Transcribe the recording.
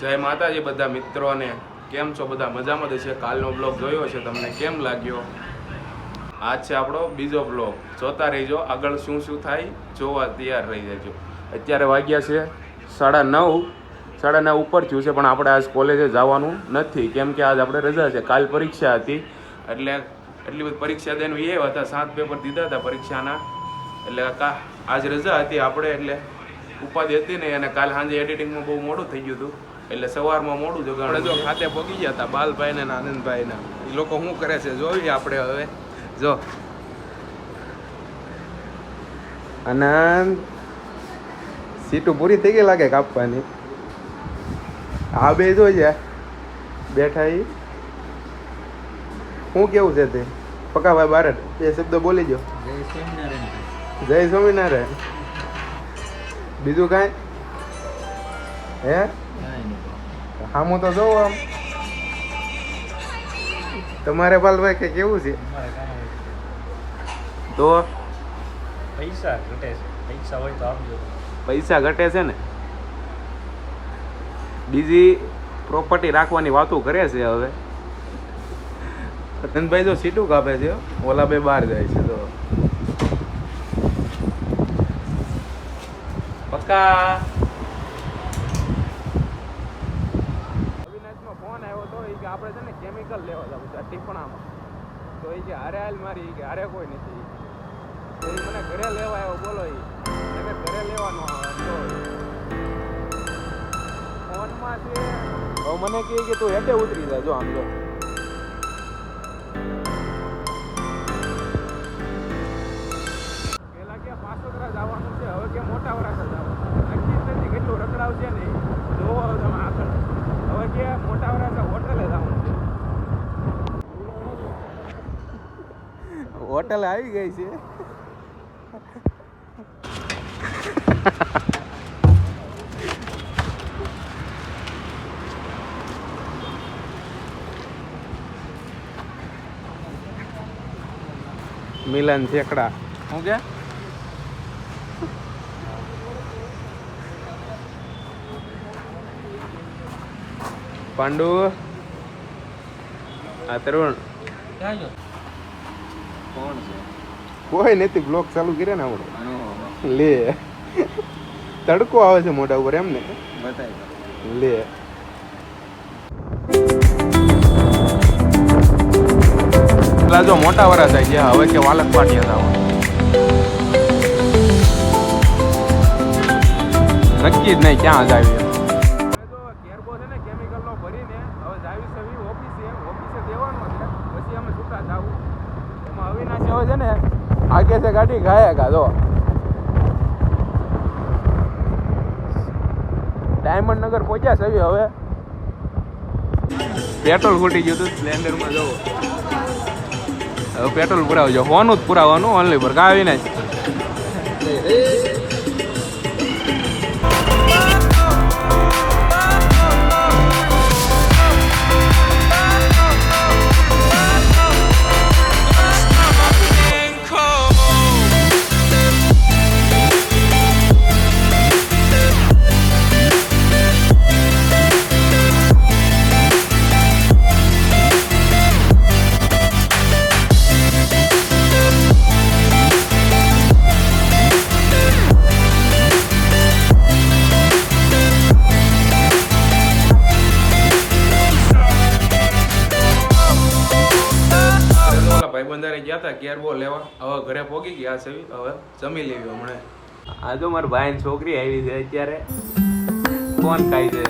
જય માતાજી બધા મિત્રોને. કેમ છો બધા? મજામાં છે? કાલનો બ્લોગ જોયો છે, તમને કેમ લાગ્યો? આજ છે આપણો બીજો બ્લોગ. જોતા રહીજો, આગળ શું શું થાય જોવા તૈયાર રહી જજો. અત્યારે વાગ્યા છે 9:30. 9:30 ઉપર થયું છે, પણ આપણે આજ કોલેજે જવાનું નથી, કેમ કે આજ આપણે રજા છે. કાલ પરીક્ષા હતી, એટલે એટલી બધી પરીક્ષા દઈને એ હતા. 7 પેપર દીધા હતા પરીક્ષાના, એટલે આજ રજા હતી આપણે, એટલે ઉપાધિ હતી ને. અને કાલ સાંજે એડિટિંગમાં બહુ મોડું થઈ ગયું હતું, એટલે સવારમાં મોડું જગાડે. જો ખાતે પગી ગયા હતા બાલભાઈ ને આનંદભાઈ ને. એ લોકો શું કરે છે જોઈએ આપણે હવે. જો આનંદ સીટું પૂરી થઈ ગઈ લાગે કાપવાની. આ બે જોઈએ બેઠા. એ શું કેવું છે તે પકાભાઈ બારડ? એ શબ્દ બોલી જો. જય સ્વામિનારાયણ. બીજું કાંઈ હે? હામું તો જોઉં આમ. તમારે બાલભાઈ કે કેવું છે? તો પૈસા ઘટે છે. પૈસા હોય તો આપજો. પૈસા ઘટે છે ને, બીજી પ્રોપર્ટી રાખવાની વાતો કરે છે હવે. રતનભાઈ જો સીટું કાપે છે, ઓલા બે બહાર જાય છે. તો પક્કા ફોન આવ્યો તો એ કે આપણે છે ને કેમિકલ લેવા જવું છે ટીપણામાં. તો એ કે હારે હાલ મારી કે હારે કોઈ નથી. તો એ મને ઘરે લેવા આવ્યો. બોલો એ ઘરે લેવાનો આવે ફોનમાં છે. હવે મને કહે કે તું હેઠે ઉતરી જા. જો આમ જો પેલા કે પાસોદરા જવાનું છે, હવે કે મોટા વરાછા જવાનું. નક્કી નથી કેટલું રખડાવશે ને જોવો તમે આગળ. હવે કે મોટા વરાછા હોટલે જવાનું છે. હોટલ આવી ગઈ છે. મિલન થેકડા શું કે? પાંડુ આ તરુણ કોણ છે? કોઈ નથી. બ્લોગ ચાલુ કર્યા ને આપણો. લે તડકો આવે છે મોઢા ઉપર, એમ ને? લે પેલા જો મોટા વરા થાય ગયા. હવે કે વાલક પાટિયા જવાનું નક્કી જ નહીં ક્યાં જ આવી. કેરબો છે ને કેમિકલનો ભરીને હવે જાવી સવી ઓફિસે દેવાનો છે. પછી અમે છૂટા જાવું. એમાં અવિનાશ હવે છે ને આગે છે ગાડી ગાયા જો ડાયમંડ નગર પહોંચ્યા છે. હવે પેટ્રોલ ખૂટી ગયું હતું સ્પ્લેન્ડરમાં. જવો હવે પેટ્રોલ પુરાવજો. હોનું જ પુરાવાનું ઓનલી પર આવીને જ. ભાઈબંધારે ગયા હતા કેરબો લેવા. હવે ઘરે પહોંચી ગયા છે. હવે જમી લેવી હમણાં. આ જો મારા ભાઈ છોકરી આવી છે અત્યારે ફોન ખાઈ છે.